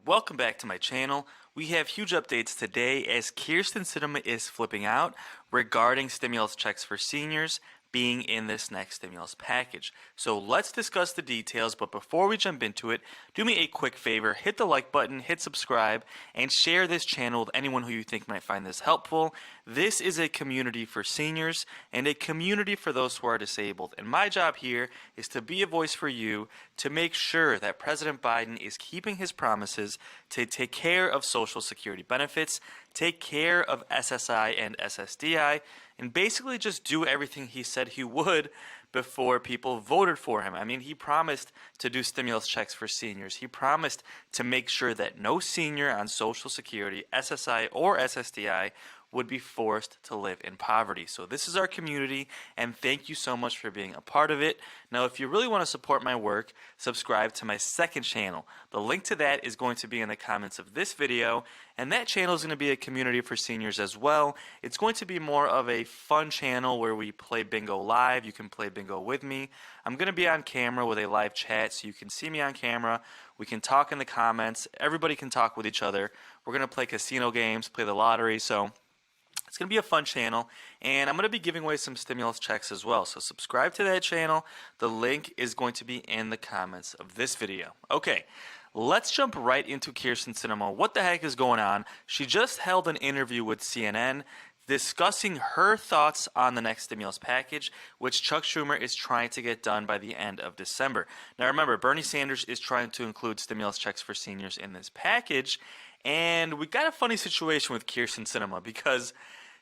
welcome back to my channel. We have huge updates today as Kyrsten Sinema is flipping out regarding stimulus checks for seniors being in this next stimulus package. So let's discuss the details, but before we jump into it, do me a quick favor, hit the like button, hit subscribe, and share this channel with anyone who you think might find this helpful. This is a community for seniors and a community for those who are disabled. And my job here is to be a voice for you to make sure that President Biden is keeping his promises to take care of Social Security benefits, take care of SSI and SSDI, and basically just do everything he said he would before people voted for him. I mean, he promised to do stimulus checks for seniors. He promised to make sure that no senior on Social Security, SSI, or SSDI would be forced to live in poverty. So this is our community, and thank you so much for being a part of it. Now, if you really want to support my work, subscribe to my second channel. The link to that is going to be in the comments of this video, and that channel is going to be a community for seniors as well. It's going to be more of a fun channel where we play bingo live. You can play bingo with me. I'm going to be on camera with a live chat, so you can see me on camera. We can talk in the comments. Everybody can talk with each other. We're going to play casino games, play the lottery, so it's going to be a fun channel, and I'm going to be giving away some stimulus checks as well. So subscribe to that channel. The link is going to be in the comments of this video. Okay, let's jump right into Kyrsten Sinema. What the heck is going on? She just held an interview with CNN discussing her thoughts on the next stimulus package, which Chuck Schumer is trying to get done by the end of December. Now remember, Bernie Sanders is trying to include stimulus checks for seniors in this package, and we got a funny situation with Kyrsten Sinema because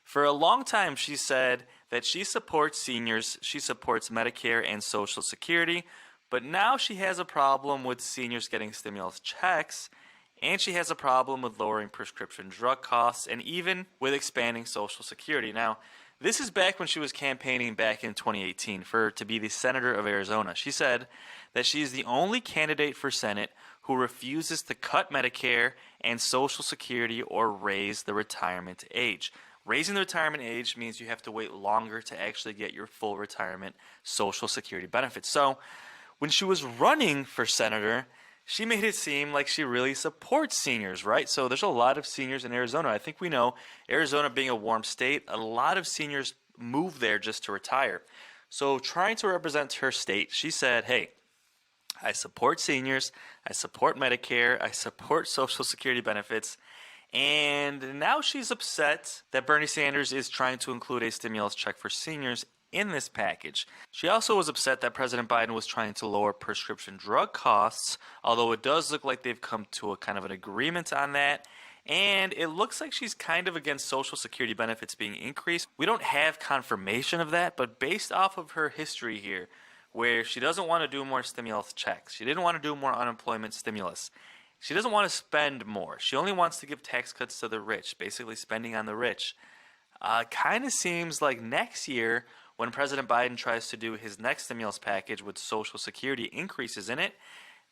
for a long time she said that she supports seniors, she supports Medicare and Social Security, but now she has a problem with seniors getting stimulus checks, and she has a problem with lowering prescription drug costs and even with expanding Social Security. Now, this is back when she was campaigning back in 2018 to be the senator of Arizona. She said that she is the only candidate for Senate who refuses to cut Medicare and Social Security or raise the retirement age. Raising the retirement age means you have to wait longer to actually get your full retirement Social Security benefits. So when she was running for senator, she made it seem like she really supports seniors, right? So there's a lot of seniors in Arizona. I think we know, Arizona being a warm state, a lot of seniors move there just to retire. So trying to represent her state, she said, hey, I support seniors, I support Medicare, I support Social Security benefits, and now she's upset that Bernie Sanders is trying to include a stimulus check for seniors in this package. She also was upset that President Biden was trying to lower prescription drug costs, although it does look like they've come to a kind of an agreement on that. And it looks like she's kind of against Social Security benefits being increased. We don't have confirmation of that, but based off of her history here, where she doesn't want to do more stimulus checks, she didn't want to do more unemployment stimulus, she doesn't want to spend more, she only wants to give tax cuts to the rich, basically spending on the rich. Kind of seems like next year, when President Biden tries to do his next stimulus package with Social Security increases in it,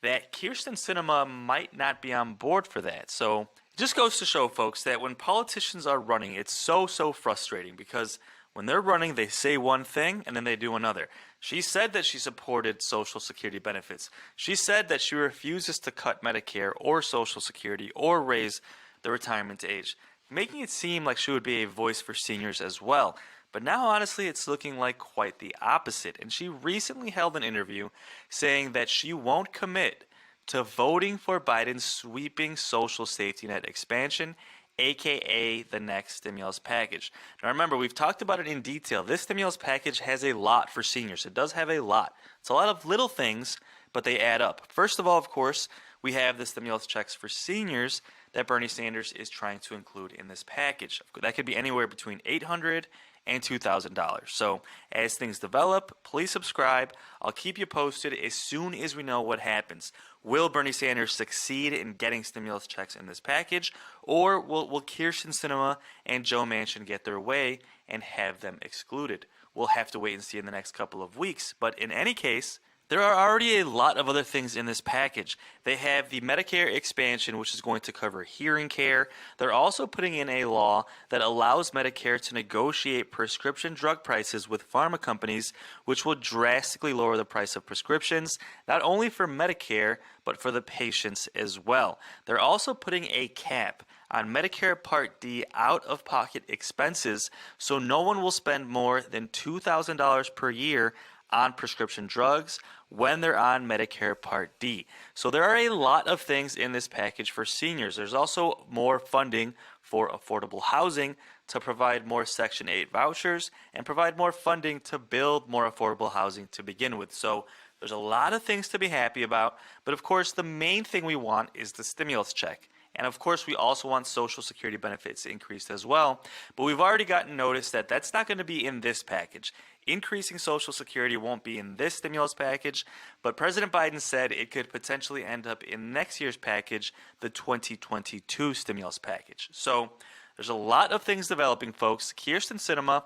that Kyrsten Sinema might not be on board for that. So it just goes to show, folks, that when politicians are running, it's so frustrating because when they're running, they say one thing and then they do another. She said that she supported Social Security benefits. She said that she refuses to cut Medicare or Social Security or raise the retirement age, making it seem like she would be a voice for seniors as well. But now, honestly, it's looking like quite the opposite. And she recently held an interview saying that she won't commit to voting for Biden's sweeping social safety net expansion, aka the next stimulus package. Now remember, we've talked about it in detail. This stimulus package has a lot for seniors. It does have a lot. It's a lot of little things, but they add up. First of all, of course, we have the stimulus checks for seniors that Bernie Sanders is trying to include in this package. That could be anywhere between $800 and $2,000. So as things develop, please subscribe. I'll keep you posted as soon as we know what happens. Will Bernie Sanders succeed in getting stimulus checks in this package, or will Kyrsten Sinema and Joe Manchin get their way and have them excluded? We'll have to wait and see in the next couple of weeks. But in any case, There are already a lot of other things in this package. They have the Medicare expansion, which is going to cover hearing care. They're also putting in a law that allows Medicare to negotiate prescription drug prices with pharma companies, which will drastically lower the price of prescriptions, not only for Medicare, but for the patients as well. They're also putting a cap on Medicare Part D out-of-pocket expenses, so no one will spend more than $2,000 per year on prescription drugs when they're on Medicare Part D. So there are a lot of things in this package for seniors. There's also more funding for affordable housing to provide more Section 8 vouchers and provide more funding to build more affordable housing to begin with. So there's a lot of things to be happy about, but of course the main thing we want is the stimulus check. And of course, we also want Social Security benefits increased as well. But we've already gotten notice that that's not going to be in this package. Increasing Social Security won't be in this stimulus package, but President Biden said it could potentially end up in next year's package, the 2022 stimulus package. So there's a lot of things developing, folks. Kyrsten Sinema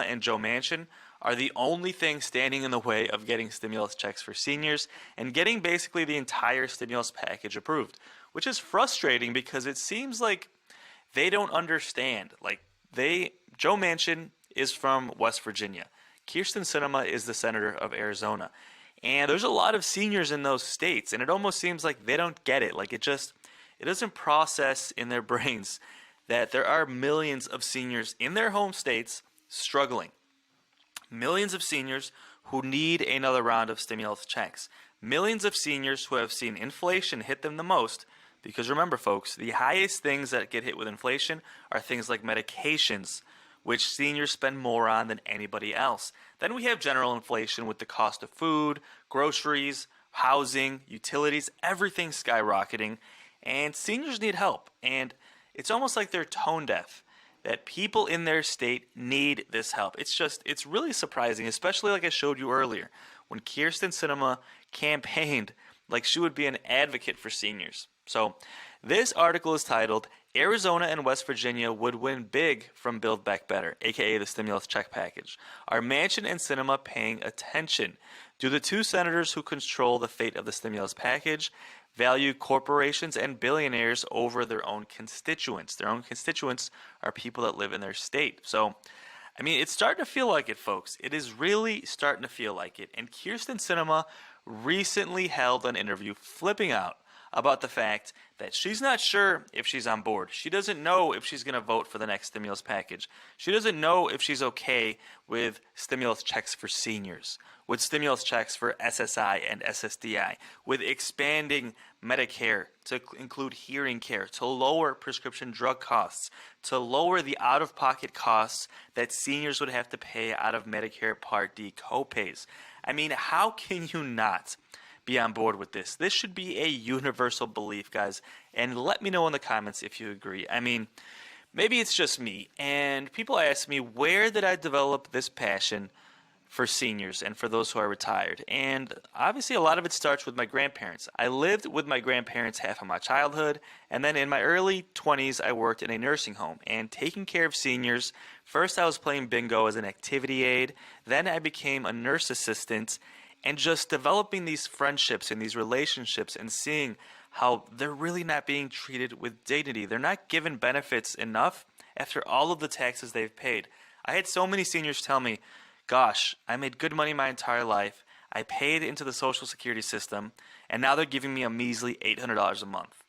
and Joe Manchin are the only thing standing in the way of getting stimulus checks for seniors and getting basically the entire stimulus package approved, which is frustrating because it seems like they don't understand. Joe Manchin is from West Virginia. Kyrsten Sinema is the senator of Arizona. And there's a lot of seniors in those states, and it almost seems like they don't get it. It doesn't process in their brains that there are millions of seniors in their home states struggling. Millions of seniors who need another round of stimulus checks. Millions of seniors who have seen inflation hit them the most. Because remember, folks, the highest things that get hit with inflation are things like medications, which seniors spend more on than anybody else. Then we have general inflation with the cost of food, groceries, housing, utilities, everything skyrocketing. And seniors need help. And it's almost like they're tone deaf, that people in their state need this help. It's really surprising, especially like I showed you earlier, when Kyrsten Sinema campaigned like she would be an advocate for seniors. So this article is titled, Arizona and West Virginia would win big from Build Back Better, aka the stimulus check package. Are Manchin and Sinema paying attention? Do the two senators who control the fate of the stimulus package value corporations and billionaires over their own constituents? Their own constituents are people that live in their state. So, it's starting to feel like it, folks. It is really starting to feel like it. And Kyrsten Sinema recently held an interview flipping out about the fact that she's not sure if she's on board. She doesn't know if she's going to vote for the next stimulus package. She doesn't know if she's okay with stimulus checks for seniors, with stimulus checks for SSI and SSDI, with expanding Medicare to include hearing care, to lower prescription drug costs, to lower the out-of-pocket costs that seniors would have to pay out of Medicare Part D copays. How can you not be on board with this? This should be a universal belief, guys. And let me know in the comments if you agree. Maybe it's just me. And people ask me, where did I develop this passion for seniors and for those who are retired? And obviously a lot of it starts with my grandparents. I lived with my grandparents half of my childhood, and then in my early 20s I worked in a nursing home and taking care of seniors. First I was playing bingo as an activity aide, then I became a nurse assistant, and just developing these friendships and these relationships and seeing how they're really not being treated with dignity. They're not given benefits enough after all of the taxes they've paid. I had so many seniors tell me, gosh, I made good money my entire life. I paid into the Social Security system, and now they're giving me a measly $800 a month.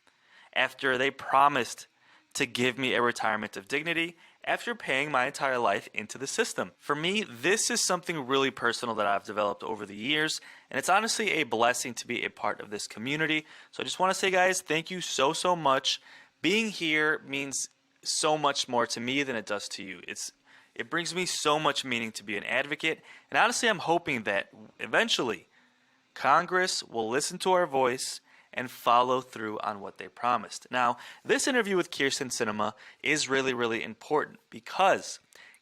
After they promised to give me a retirement of dignity, after paying my entire life into the system. For me, this is something really personal that I've developed over the years, and it's honestly a blessing to be a part of this community. So I just want to say, guys, thank you so much. Being here means so much more to me than it does to you. It brings me so much meaning to be an advocate, and honestly, I'm hoping that eventually Congress will listen to our voice and follow through on what they promised. Now, this interview with Kyrsten Sinema is really important because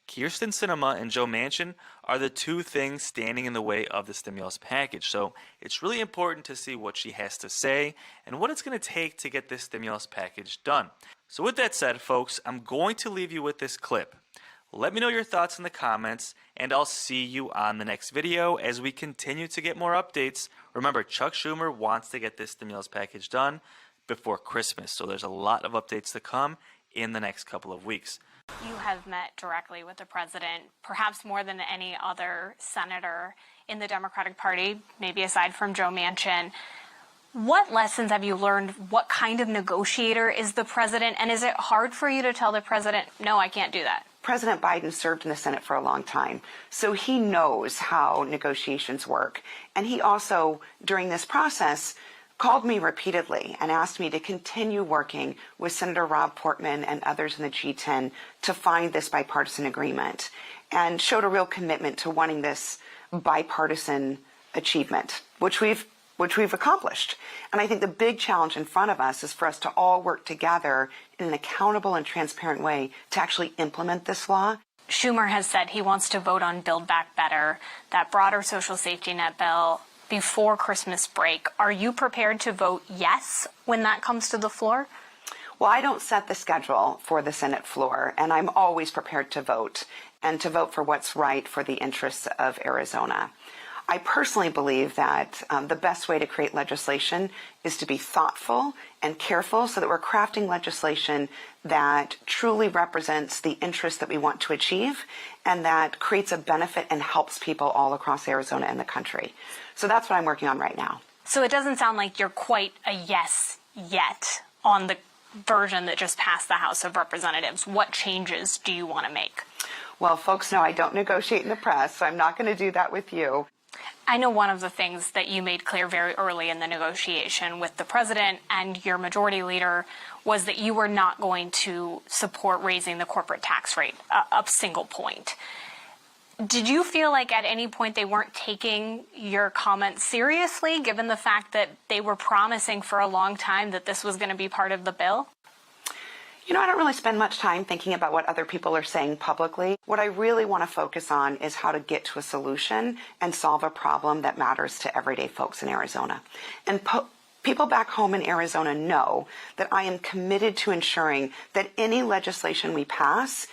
Kyrsten Sinema and Joe Manchin are the two things standing in the way of the stimulus package. So it's really important to see what she has to say and what it's going to take to get this stimulus package done. So with that said, folks, I'm going to leave you with this clip. Let me know your thoughts in the comments, and I'll see you on the next video as we continue to get more updates. Remember, Chuck Schumer wants to get this stimulus package done before Christmas, so there's a lot of updates to come in the next couple of weeks. You have met directly with the president, perhaps more than any other senator in the Democratic Party, maybe aside from Joe Manchin. What lessons have you learned? What kind of negotiator is the president? And is it hard for you to tell the president, no, I can't do that? President Biden served in the Senate for a long time, so he knows how negotiations work. And he also, during this process, called me repeatedly and asked me to continue working with Senator Rob Portman and others in the G10 to find this bipartisan agreement, and showed a real commitment to wanting this bipartisan achievement, which we've accomplished. And I think the big challenge in front of us is for us to all work together in an accountable and transparent way to actually implement this law. Schumer has said he wants to vote on Build Back Better, that broader social safety net bill, before Christmas break. Are you prepared to vote yes when that comes to the floor? Well, I don't set the schedule for the Senate floor, and I'm always prepared to vote, and to vote for what's right for the interests of Arizona. I personally believe that the best way to create legislation is to be thoughtful and careful so that we're crafting legislation that truly represents the interests that we want to achieve and that creates a benefit and helps people all across Arizona and the country. So that's what I'm working on right now. So it doesn't sound like you're quite a yes yet on the version that just passed the House of Representatives. What changes do you want to make? Well, folks know I don't negotiate in the press, so I'm not going to do that with you. I know one of the things that you made clear very early in the negotiation with the president and your majority leader was that you were not going to support raising the corporate tax rate a single point. Did you feel like at any point they weren't taking your comments seriously, given the fact that they were promising for a long time that this was going to be part of the bill? You know, I don't really spend much time thinking about what other people are saying publicly. What I really want to focus on is how to get to a solution and solve a problem that matters to everyday folks in Arizona. And people back home in Arizona know that I am committed to ensuring that any legislation we pass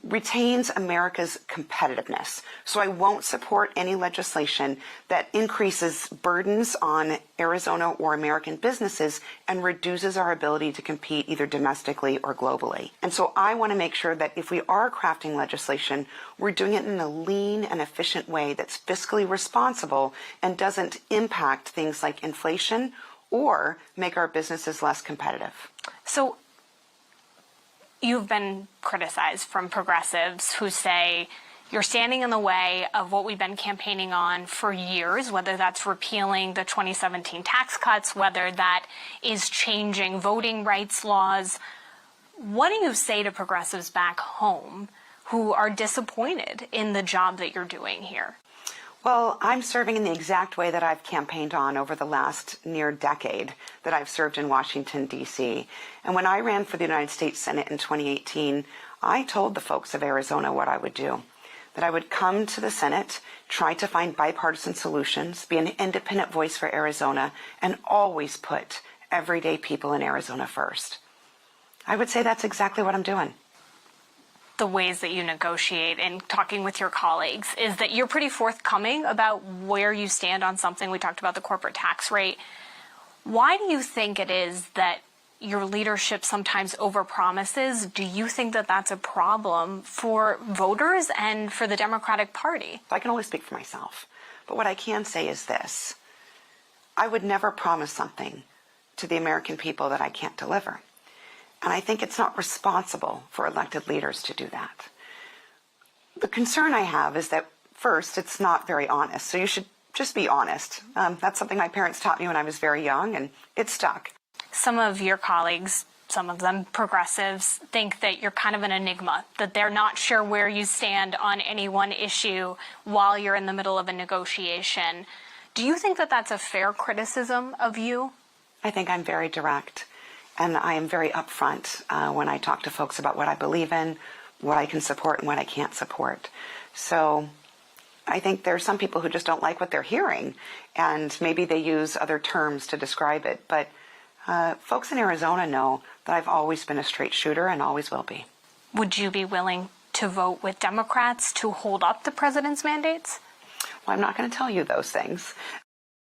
retains America's competitiveness. So I won't support any legislation that increases burdens on Arizona or American businesses and reduces our ability to compete either domestically or globally. And so I want to make sure that if we are crafting legislation, we're doing it in a lean and efficient way that's fiscally responsible and doesn't impact things like inflation or make our businesses less competitive. So you've been criticized from progressives who say you're standing in the way of what we've been campaigning on for years, whether that's repealing the 2017 tax cuts, whether that is changing voting rights laws. What do you say to progressives back home who are disappointed in the job that you're doing here? Well, I'm serving in the exact way that I've campaigned on over the last near decade that I've served in Washington, D.C. And when I ran for the United States Senate in 2018, I told the folks of Arizona what I would do, that I would come to the Senate, try to find bipartisan solutions, be an independent voice for Arizona, and always put everyday people in Arizona first. I would say that's exactly what I'm doing. The ways that you negotiate and talking with your colleagues is that you're pretty forthcoming about where you stand on something. We talked about the corporate tax rate. Why do you think it is that your leadership sometimes overpromises? Do you think that that's a problem for voters and for the Democratic Party? I can only speak for myself. But what I can say is this. I would never promise something to the American people that I can't deliver. And I think it's not responsible for elected leaders to do that. The concern I have is that, first, it's not very honest. So you should just be honest. That's something my parents taught me when I was very young, and it stuck. Some of your colleagues, some of them progressives, think that you're kind of an enigma, that they're not sure where you stand on any one issue while you're in the middle of a negotiation. Do you think that that's a fair criticism of you? I think I'm very direct. And I am very upfront when I talk to folks about what I believe in, what I can support and what I can't support. So I think there are some people who just don't like what they're hearing, and maybe they use other terms to describe it. But folks in Arizona know that I've always been a straight shooter and always will be. Would you be willing to vote with Democrats to hold up the president's mandates? Well, I'm not going to tell you those things.